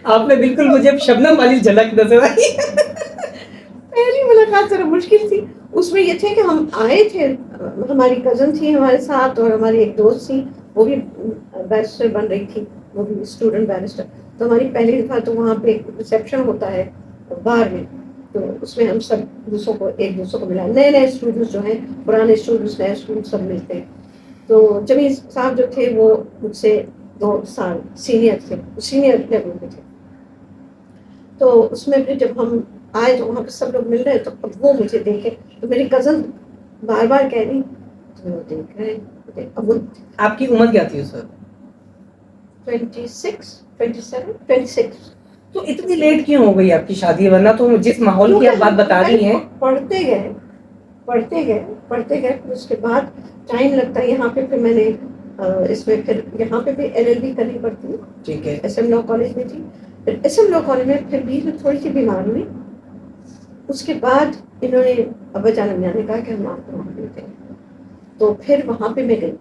आपने बिल्कुल मुझे शबनम वाली झलक नजर आई। पहली मुलाकात जरा मुश्किल थी। उसमें ये थे कि हम आए थे, हमारी कजन थी हमारे साथ, और हमारी एक दोस्त थी, वो भी बैरिस्टर बन रही थी, वो भी स्टूडेंट बैरिस्टर। तो हमारी पहली दफा तो वहाँ पे रिसेप्शन होता है बार में, तो उसमें हम सब एक दूसरों को मिला, नए नए स्टूडेंट्स जो हैं, पुराने स्टूडेंट्स नए स्टूडेंट्स सब मिलते हैं। तो जमील साहब जो थे वो मुझसे 2 साल सीनियर थे, सीनियर लेवल पे थे। तो उसमें भी जब हम आए तो वहाँ पे सब लोग मिल रहे, तो अब वो मुझे देखे, तो मेरी कजन बार बार कह रही तो वो देख रहे हैं। अब वो आपकी उम्र क्या थी उस वक्त? 26। तो इतनी लेट क्यों हो गई आपकी शादी? वरना तो जिस माहौल की आप बात बता रही हैं, पढ़ते गए, फिर उसके बाद टाइम लगता है यहाँ पे। फिर मैंने इसमें फिर यहाँ पे भी LLB करनी पड़ती है, ठीक है, SM लॉ कॉलेज में थी, फिर SM लॉ कॉलेज में फिर बीच में थोड़ी सी बीमार हुई। उसके बाद इन्होंने अब्बा जान अम्मा ने कहा कि हम आपको वहाँ देते हैं, तो फिर वहाँ पे मैं गई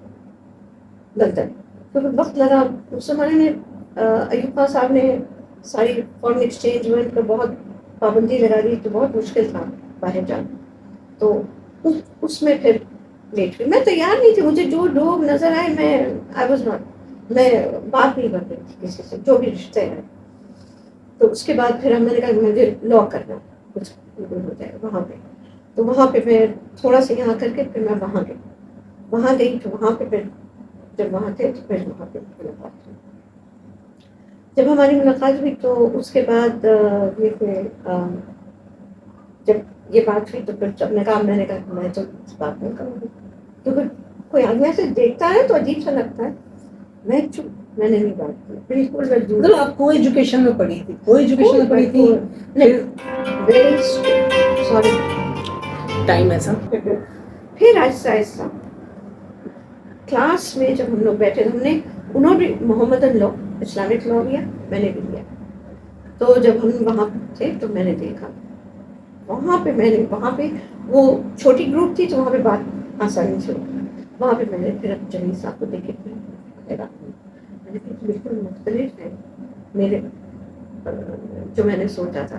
लंदन। तो वक्त लगा, उस जमाने में अयूब खान साहब ने सारी फॉरेन एक्सचेंज में तो बहुत पाबंदी लगा दी, तो बहुत मुश्किल था बाहर जाना। तो उसमें फिर लेट हुई, मैं तैयार नहीं थी, मुझे जो लोग नजर आए मैं बात नहीं कर रही थी किसी से, जो भी रिश्ते हैं। تو اس کے بعد پھر میں نے کہا مجھے لا کرنا کچھ ہو جائے وہاں پہ. تو وہاں پہ میں تھوڑا سا یہاں کر کے پھر میں وہاں گئی. تو وہاں پہ پھر جب وہاں تھے تو پھر وہاں پہ ملاقات ہوئی. جب ہماری ملاقات ہوئی تو اس کے بعد یہ کہ جب یہ بات ہوئی تو پھر جب میں نے کہا میں تو اس بات نہیں کروں گی, کیونکہ کوئی آدمی ایسے دیکھتا ہے تو عجیب سا لگتا ہے. میں نے نہیں بات کی بالکل. مطلب آپ کو ایجوکیشن میں پڑھی تھی, کوئی ایجوکیشن میں پڑھی تھی؟ سوری ٹائم ایسا. پھر آہستہ آہستہ کلاس میں جب ہم لوگ بیٹھے انہوں نے محمدن لا اسلامک لا لیا, میں نے بھی لیا. تو جب ہم وہاں تھے تو میں نے دیکھا وہاں پہ وہ چھوٹی گروپ تھی تو وہاں پہ بات آسانی سے ہوئی. وہاں پہ میں نے پھر جمیل صاحب کو دیکھے میں نے بالکل مختلف ہے میرے جو میں نے سوچا تھا.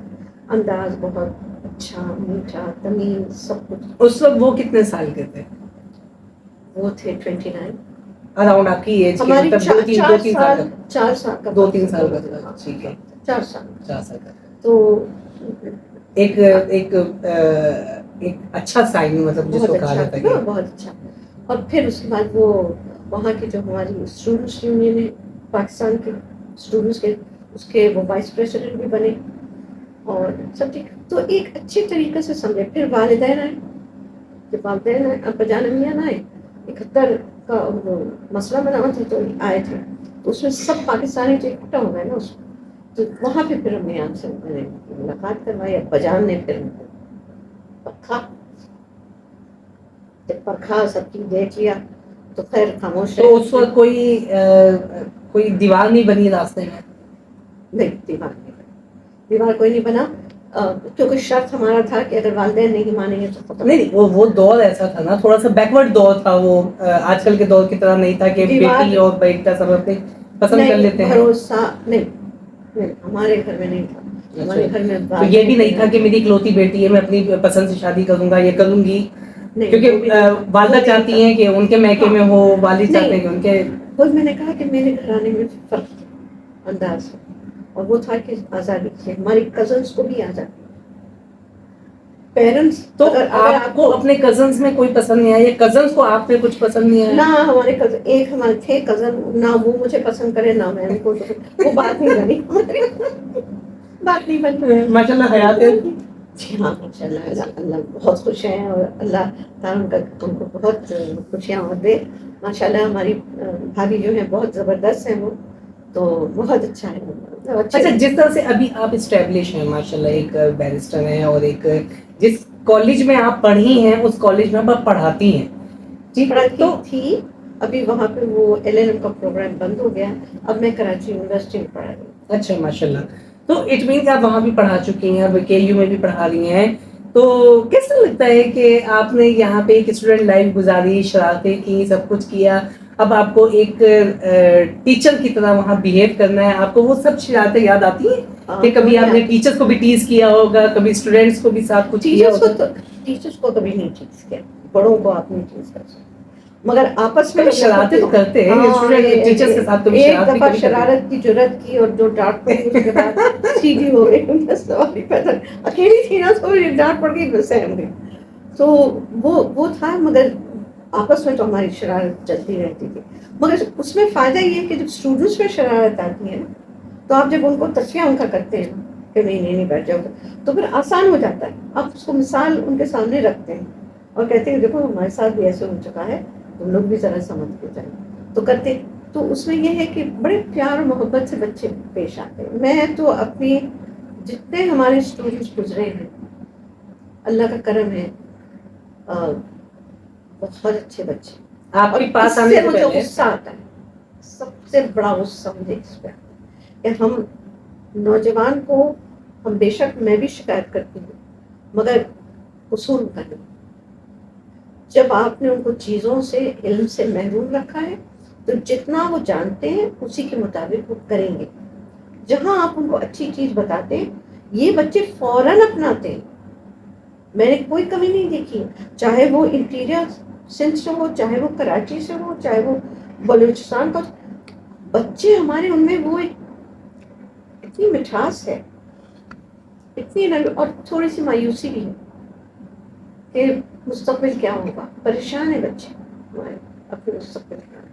انداز بہت اچھا, میٹھا, تمیز, سب کچھ. اس وقت وہ کتنے سال کے تھے؟ وہ تھے 29. اراؤنڈ آپ کی ایج کے, مطلب 4 سال کا. 2-3 سال کا تھا. ٹھیک ہے, 4 سال. تو ایک ایک اچھا سائن, مطلب جس کو کہا جاتا ہے بہت اچھا. اور پھر اس کے بعد وہ وہاں کی جو ہماری اسٹوڈنٹس یونین ہے پاکستان کے اسٹوڈنٹس کے, اس کے وہ وائس پریزیڈنٹ بھی بنے اور سب ٹھیک. تو ایک اچھے طریقے سے سمجھے. پھر والدین آئے, جب والدین ابا جان امیان آئے 71 کا مسئلہ بنا ہوا تھا تو آئے تھے. تو اس میں سب پاکستانی جو اکٹھا ہو گئے نا اس میں, تو وہاں پہ پھر ہمیں یہاں سے میں نے ملاقات کروائی. ابا جان نے پھر پرکھا, جب پرکھا سب کی دیکھ لیا تو خیر خاموش. تو اس وقت کوئی دیوار نہیں بنی راستے میں؟ نہیں, دیوار کوئی نہیں بنا, کیونکہ شرط ہمارا تھا کہ اگر والدین نہیں مانیں گے تو ختم. نہیں, وہ دور ایسا تھا نا, تھوڑا سا بیکورڈ دور تھا وہ, آج کل کے دور کی طرح نہیں تھا کہ بیٹی اور بیٹا سب اپنے پسند کر لیتے ہیں. بھروسہ نہیں, ہمارے گھر میں نہیں تھا. ہمارے گھر میں تو یہ بھی نہیں تھا کہ میری اکلوتی بیٹی ہے, میں اپنی پسند سے شادی کروں گا, یہ کروں گی, کیونکہ والدہ چاہتی ہیں کہ ان کے میکے میں ہو, والد چاہتے ہیں کہ ان کے. خود میں نے کہا کہ میرے گھرانے میں فرق تھا انداز ہے, اور وہ تھا کہ آزادی تھی. ہماری کزنس کو بھی آزادی. پیرنٹس تو آپ کو اپنے کزنس میں کوئی پسند نہیں آیا, یا کزنس کو آپ میں کچھ پسند نہیں آیا؟ نہ ہمارے کزن, ایک ہمارے تھے کزن, نہ وہ مجھے پسند کرے نہ میں کو, وہ بات نہیں بنی. بات نہیں بنی. ماشاء اللہ حیات ہے. جی ہاں ماشاء اللہ, اللہ بہت خوش ہیں, اور اللہ تعالیٰ ان کو بہت خوشیاں دے. ماشاء اللہ ہماری بھابھی جو ہیں بہت زبردست ہیں, وہ تو بہت اچھا ہے. اچھا, جس طرح سے ابھی آپ اسٹیبلش ہیں ماشاء اللہ, ایک بیرسٹر ہیں, اور ایک جس کالج میں آپ پڑھی ہیں اس کالج میں آپ پڑھاتی ہیں, پڑھاتی تھی. ابھی وہاں پہ وہ LLM کا پروگرام بند ہو گیا, اب میں کراچی یونیورسٹی میں پڑھا رہی ہوں. اچھا ماشاء اللہ. تو اٹ مینس آپ وہاں بھی پڑھا چکی ہیں, اب KU میں بھی پڑھا رہی ہیں. تو کیسا لگتا ہے کہ آپ نے یہاں پہ ایک اسٹوڈنٹ لائف گزاری, شرارتیں کی, سب کچھ کیا, اب آپ کو ایک ٹیچر کی طرح وہاں بیہیو کرنا ہے, آپ کو وہ سب شرارتیں یاد آتی ہیں کہ کبھی آپ نے ٹیچرس کو بھی ٹیز کیا ہوگا, کبھی اسٹوڈنٹس کو بھی ساتھ کچھ کیا ہوگا؟ ٹیچرس کو کبھی نہیں ٹیز کیا, بڑوں کو آپ نہیں ٹیز کر سکتے, مگر آپس میں شرارتیں تو کرتے ہیں اسٹوڈنٹ ٹیچرس کے ساتھ. ایک دفعہ شرارت کی جرات کی, اور جو ڈانٹ پڑی اس کے بعد سیدھی ہو گئی. اکیلی تھی نا, تو ڈانٹ پڑ گئی, سہم گئی. تو وہ تھا, مگر آپس میں تو ہماری شرارت چلتی رہتی تھی. مگر اس میں فائدہ یہ ہے کہ جب اسٹوڈنٹس میں شرارت آتی ہے تو آپ جب ان کو تشریح ان کا کرتے ہیں کہ نہیں بیٹھ جاؤ, تو پھر آسان ہو جاتا ہے. آپ اس کو مثال ان کے سامنے رکھتے ہیں اور کہتے ہیں دیکھو ہمارے ساتھ بھی ایسے ہو چکا ہے, تم لوگ بھی ذرا سمجھ کے جائیں, تو کرتے. تو اس میں یہ ہے کہ بڑے پیار اور محبت سے بچے پیش آتے ہیں. میں تو اپنی جتنے ہمارے اسٹوڈنٹس گزرے ہیں, اللہ کا کرم ہے, بہت اچھے بچے. آپ کے پاس آنے سے مجھے غصہ آتا ہے, سب سے بڑا غصہ مجھے اس پہ کہ ہم نوجوان کو, ہم بے شک میں بھی شکایت کرتی ہوں, مگر قصور کا نہیں. جب آپ نے ان کو چیزوں سے, علم سے محروم رکھا ہے, تو جتنا وہ جانتے ہیں اسی کے مطابق وہ کریں گے. جہاں آپ ان کو اچھی چیز بتاتے ہیں, یہ بچے فوراً اپناتے ہیں. میں نے کوئی کمی نہیں دیکھی, چاہے وہ انٹیریئر سندھ سے ہو, چاہے وہ کراچی سے ہو, چاہے وہ بلوچستان کا. بچے ہمارے ان میں وہ اتنی مٹھاس ہے इतनी और थोड़ी सी मायूसी भी है कि मुस्तकबिल क्या होगा, परेशान है बच्चे हमारे अपने मुस्तकबिल का।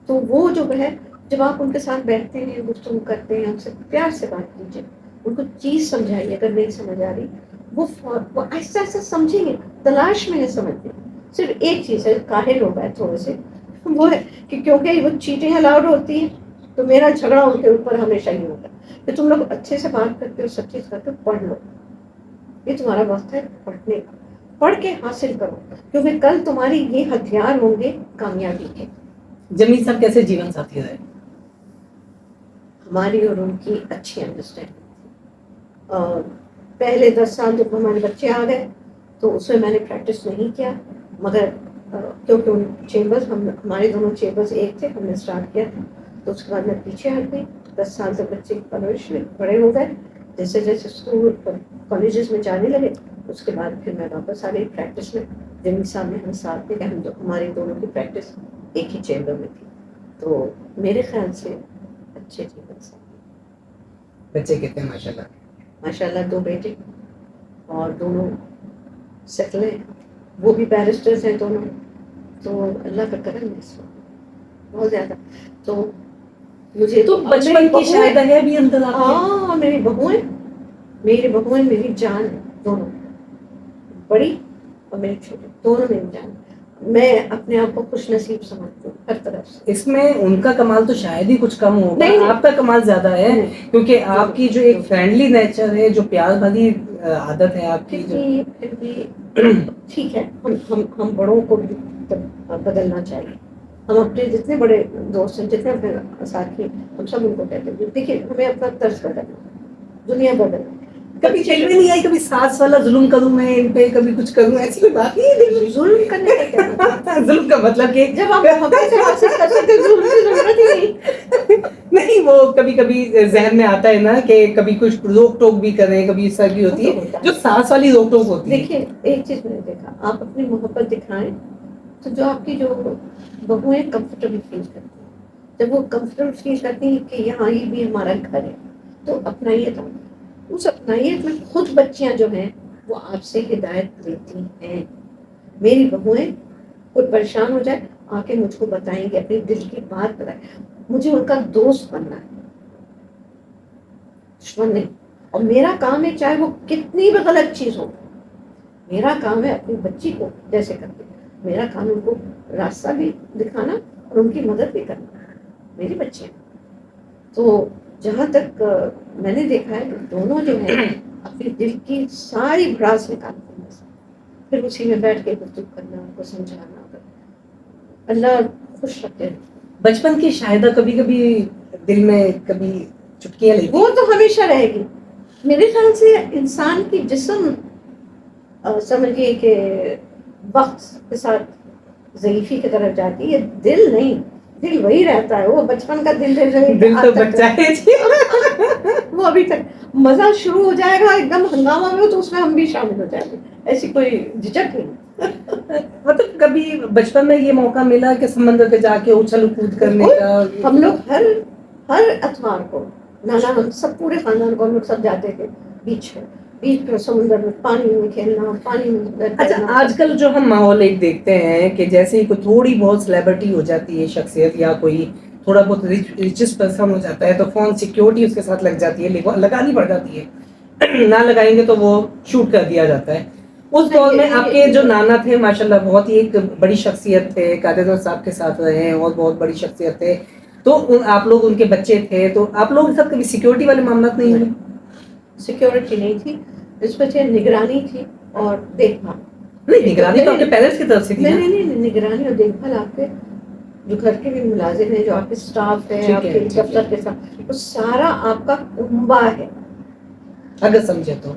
तो वो जो है, जब आप उनके साथ बैठते हैं, गुफ्तगू करते हैं, उनसे प्यार से बात कीजिए, उनको चीज़ समझाइए, अगर नहीं समझ आ रही वो ऐसा ऐसा समझेंगे, तलाश में है समझने। सिर्फ एक चीज़ है, काहिल हो गए थोड़े से, वो है कि क्योंकि वो चीटिंग अलाउड होती है तो मेरा झगड़ा उनके ऊपर हमेशा ही होता है कि तुम लोग अच्छे से बात करते हो, सब चीज़ करते हो, पढ़ लो, ये तुम्हारा वक्त है पढ़ने का, पढ़ के हासिल करो, क्योंकि कल तुम्हारी ये हथियार होंगे कामयाबी के। जमील साहब कैसे जीवन साथी रहे? हमारी और उनकी अच्छी अंडरस्टैंडिंग थी। पहले 10 साल जब हमारे बच्चे आ गए तो उसमें मैंने प्रैक्टिस नहीं किया, मगर क्योंकि उन चेम्बर्स हमारे दोनों चेम्बर्स एक थे, हमने स्टार्ट किया था, तो उसके बाद मैं पीछे हट गई। 10 साल तक बच्चे की परवरिश में बड़े हो गए, जैसे जैसे स्कूल कॉलेजेस में जाने लगे उसके बाद फिर मैं वापस आ गई प्रैक्टिस में। जमील साहब ने हम साथ में, हम हमारी दोनों की प्रैक्टिस एक ही चेम्बर में थी, तो मेरे ख्याल से अच्छे जीवन साथी। बच्चे कितने हैं माशाल्लाह? माशाल्लाह 2 बेटे और दोनों सेटल हैं, वो भी बैरिस्टर्स हैं दोनों, तो अल्लाह का करम है इस वक्त बहुत ज़्यादा। तो मुझे तो बचपन की शायद है भी अंदर आपके? हाँ, मेरी बहुएं मेरी जान है, दोनों, बड़ी और मेरी छोटी, दोनों मेरी जान। मैं अपने आप को खुश नसीब समझती हूँ हर तरफ से। इसमें उनका कमाल तो शायद ही कुछ कम होगा, नहीं, आपका कमाल ज्यादा है, क्योंकि आपकी जो एक फ्रेंडली नेचर है, जो प्यार भरी आदत है आपकी, फिर भी ठीक है, हम बड़ों को भी बदलना चाहिए। हम अपने जितने बड़े दोस्त हैं, जितने अपने साथी, हम सब उनको कहते हैं देखिए हमें अपना तर्ज बदलना, दुनिया बदलना। कभी दिल में नहीं आई कभी सास वाला जुल्म करूं मैं इन पे, कभी कुछ करूं, ऐसी कोई बात नहीं है? जुल्म करने का क्या जुल्म का मतलब कि जब आप मोहब्बत से हासिल कर सकते हो, जुल्म की जरूरत ही नहीं। नहीं, वो कभी कभी जहन में आता है ना कि कभी कुछ रोक टोक भी करें, कभी इस तरह की होती है जो सास वाली रोक टोक होती है। देखिए एक चीज मैंने देखा, आप अपनी मोहब्बत दिखाएं तो जो आपकी जो बहुएं कंफर्टेबल फील करती हैं, जब वो कंफर्टेबल फील करती हैं कि यहाँ ये भी हमारा घर है, तो अपनाइए। तो उस अपनाइयत में खुद बच्चियां जो हैं वो आपसे हिदायत लेती हैं। मेरी बहुएं कोई परेशान हो जाए आके मुझको बताएंगे, अपनी दिल की बात बताएं, मुझे उनका दोस्त बनना है, दुश्मन नहीं। और मेरा काम है, चाहे वो कितनी भी गलत चीज हो, मेरा काम है अपनी बच्ची को जैसे करते, मेरा काम उनको रास्ता भी दिखाना और उनकी मदद भी करना, मेरी बच्चियां। तो जहाँ तक मैंने देखा है, दोनों जो हैं अपने दिल की सारी भड़ास निकालते हैं, फिर उसी में बैठ के गुफ्तगू करना, उनको समझाना, अल्लाह खुश रखे। बचपन की शायदा कभी कभी दिल में कभी चुटकियां लेती, वो तो हमेशा रहेगी। मेरे ख्याल से इंसान की जिस्म समझिए कि वक्त के साथ ज़ईफ़ी की तरफ जाती है, दिल नहीं, दिल वही रहता है, वो बचपन का दिल दिल तो बच्चा है जी। वो अभी तक मजा शुरू हो जाएगा एकदम हंगामा में, तो उसमें हम भी शामिल हो जाएंगे, ऐसी कोई झिझक नहीं। मतलब कभी बचपन में ये मौका मिला कि समंदर पे जाके उछल कूद करने का? हम लोग हर अतवार को, नाना हम सब पूरे खानदान को हम लोग सब जाते थे बीच पे समुद्र में, पानी में खेलना, पानी में। अच्छा, आजकल जो हम माहौल एक देखते हैं कि जैसे ही कोई थोड़ी बहुत सेलिब्रिटी हो जाती है शख्सियत, या कोई थोड़ा बहुत रिचेस्ट पर्सन हो जाता है, तो फोन सिक्योरिटी उसके साथ लग जाती है, लगानी पड़ जाती है। ना लगाएंगे तो वो शूट कर दिया जाता है। उस दौर में आपके जो नाना थे माशाल्लाह बहुत ही एक बड़ी शख्सियत थे, कादिर साहब के साथ रहे हैं और बहुत बड़ी शख्सियत थे, तो आप लोग उनके बच्चे थे, तो आप लोगों के साथ कभी सिक्योरिटी वाले मामला नहीं हुए? सिक्योरिटी नहीं थी, इस वजह निगरानी थी और देखभाल। नहीं, निगरानी तो आपके पेरेंट्स की तरफ से थी। नहीं, निगरानी और देखभाल आपके जो घर के भी मुलाजिम हैं, जो आपके स्टाफ है, आपके दफ्तर के साथ, वो सारा आपका कुंबा है, अगर समझे तो।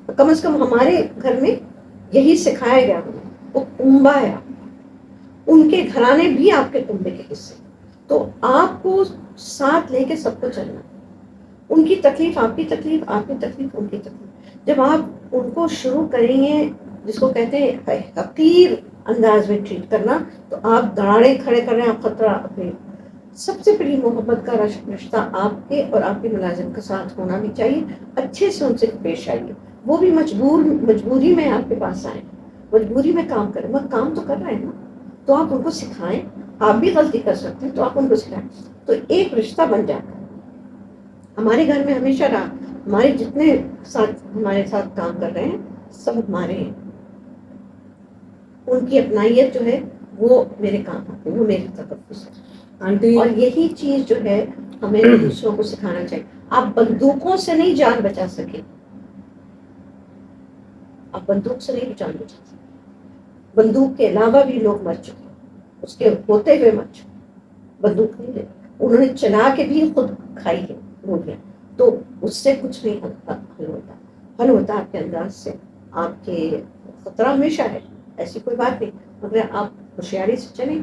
कम से कम हमारे घर में यही सिखाया गया हमें, वो कुंबा है, उनके घराने भी आपके कुंबे के हिस्से, तो आपको साथ लेके सबको चलना, उनकी तकलीफ आपकी तकलीफ, आपकी तकलीफ उनकी तकलीफ। जब आप उनको शुरू करेंगे जिसको कहते हैं हकीर अंदाज में ट्रीट करना, तो आप दराड़े खड़े कर रहे हैं, आप खतरा अपने سب سے بڑی محبت کا رشتہ آپ کے اور آپ کے ملازم کے ساتھ ہونا بھی چاہیے. اچھے سے ان سے پیش آئیے. وہ بھی مجبوری میں آپ کے پاس آئیں, مجبوری میں کام کریں, وہ کام تو کر رہے ہیں نا, تو آپ ان کو سکھائیں. آپ بھی غلطی کر سکتے ہیں تو آپ ان کو سکھائیں, تو ایک رشتہ بن جاتا ہے. ہمارے گھر میں ہمیشہ رہا, ہمارے جتنے ہمارے ساتھ کام کر رہے ہیں سب ہمارے ہیں. ان کی اپنائیت جو ہے وہ میرے کام آتی ہے, وہ میری تقدس ہے. آنٹی اور یہی چیز جو ہے ہمیں دوسروں کو سکھانا چاہیے. آپ بندوقوں سے نہیں جان بچا سکے, آپ بندوق سے نہیں جان بچا سکے. بندوق کے علاوہ بھی لوگ مر چکے, اس کے ہوتے ہوئے مر چکے. بندوق نہیں ہے, انہوں نے چلا کے بھی خود کھائی ہے گولیاں. تو اس سے کچھ نہیں حل ہوتا. حل ہوتا آپ کے انداز سے. آپ کے خطرہ ہمیشہ ہے, ایسی کوئی بات نہیں, مگر آپ ہوشیاری سے چلیں.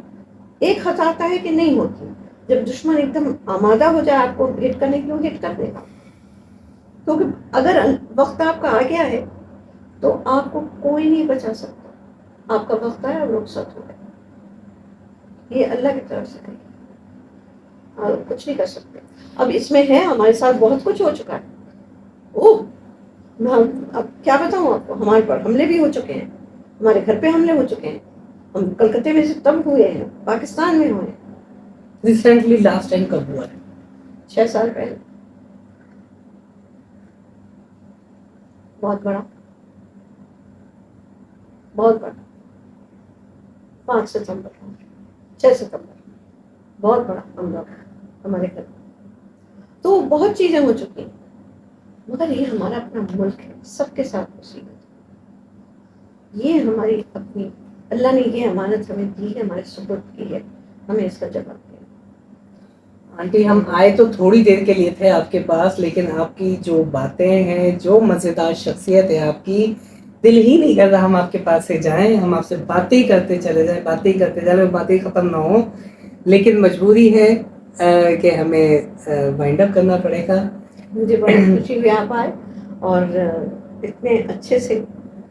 ایک خطا آتا ہے کہ نہیں ہوتی, جب دشمن ایک دم آمادہ ہو جائے آپ کو ہٹ کرنے کے لیے, ہٹ کر دے گا. کیونکہ اگر وقت آپ کا آ گیا ہے تو آپ کو کوئی نہیں بچا سکتا. آپ کا وقت آیا اور رخصت ہو گئے. یہ اللہ کی طرف سے ہے, اور کچھ نہیں کر سکتے. اب اس میں ہے ہمارے ساتھ بہت کچھ ہو چکا ہے. اب کیا بتاؤں آپ کو, ہمارے پر حملے بھی ہو چکے ہیں, ہمارے گھر پہ حملے ہو چکے ہیں. ہم کلکتے میں سے تب ہوئے ہیں, پاکستان میں ہوئے. ریسنٹلی لاسٹ ٹائم کب ہوا ہے؟ 6 سال پہلے. بہت بڑا, بہت بڑا. 5 ستمبر 6 ستمبر, بہت بڑا حملہ ہمارے گھر. تو بہت چیزیں ہو چکی ہیں, مگر یہ ہمارا اپنا ملک ہے, سب کے ساتھ مصیبت. یہ ہماری اپنی اللہ نے یہ امانت ہمیں دی ہے, ہمارے سپرد کی ہے, ہمیں اس کا جواب دیں. آنٹی ہم آئے تو تھوڑی دیر کے لیے تھے آپ کے پاس, لیکن آپ کی جو باتیں ہیں, جو مزیدار شخصیت ہے آپ کی, دل ہی نہیں کر رہا ہم آپ کے پاس سے جائیں. ہم آپ سے باتیں کرتے چلے جائیں, باتیں کرتے چلے, باتیں ختم نہ ہوں, لیکن مجبوری ہے کہ ہمیں وائنڈ اپ کرنا پڑے گا. مجھے بڑی خوشی ہوئی آپ آئے, اور اتنے اچھے سے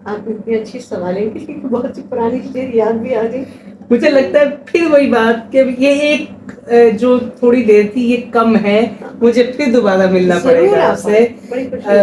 آپ اتنی اچھی سوالیں کی, بہت سی پرانی چیزیں یاد بھی آ گئی. مجھے لگتا ہے پھر وہی بات کہ یہ ایک جو تھوڑی دیر تھی یہ کم ہے. مجھے پھر دوبارہ ملنا پڑے گا آپ سے,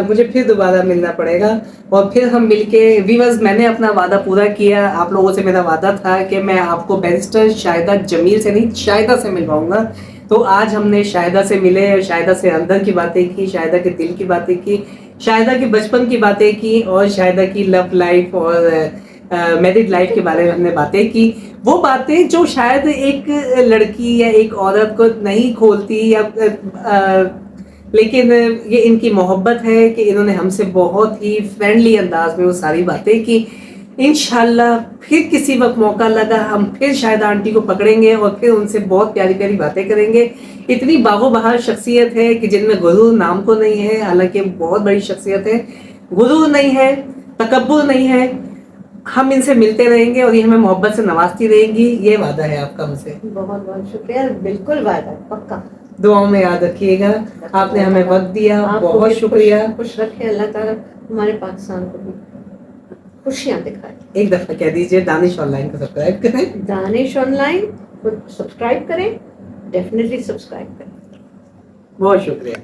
مجھے پھر دوبارہ ملنا پڑے گا, اور پھر ہم مل کے ویورز. میں نے اپنا وعدہ پورا کیا, آپ لوگوں سے میرا وعدہ تھا کہ میں آپ کو بیرسٹر شاہدہ جمیل سے نہیں, شاہدہ سے ملواؤں گا. تو آج ہم نے شاہدہ سے ملے, شاہدہ سے اندر کی باتیں کی, شاہدہ کے دل کی باتیں کی, شاہدہ کے بچپن کی باتیں کی, اور شاہدہ کی لو لائف اور میرڈ لائف کے بارے میں ہم نے باتیں کی. وہ باتیں جو شاید ایک لڑکی یا ایک عورت کو نہیں کھولتی, یا لیکن یہ ان کی محبت ہے کہ انہوں نے ہم سے بہت ہی فرینڈلی انداز میں وہ ساری باتیں کی. انشاءاللہ پھر کسی وقت موقع لگا ہم پھر شاہدہ آنٹی کو پکڑیں گے اور پھر ان سے بہت پیاری پیاری باتیں کریں گے. اتنی باغ و بہار شخصیت ہے کہ جن میں غرور نام کو نہیں ہے, حالانکہ بہت بڑی شخصیت ہے. غرور نہیں ہے, تکبر نہیں ہے. ہم ان سے ملتے رہیں گے اور یہ ہمیں محبت سے نوازتی رہیں گی, یہ وعدہ ہے آپ کا ہم سے. بہت بہت شکریہ, بالکل وعدہ, پکا. دعاؤں میں یاد رکھیے گا. آپ نے ہمیں وقت دیا, بہت شکریہ. خوش رکھے اللہ تعالیٰ ہمارے پاکستان کو بھی خوشیاں دکھائے. ایک دفعہ کہہ دیجئے دانش آن لائن کو سبسکرائب کریں. دانش آن لائن کو سبسکرائب کریں, ڈیفینیٹلی سبسکرائب کریں. بہت شکریہ.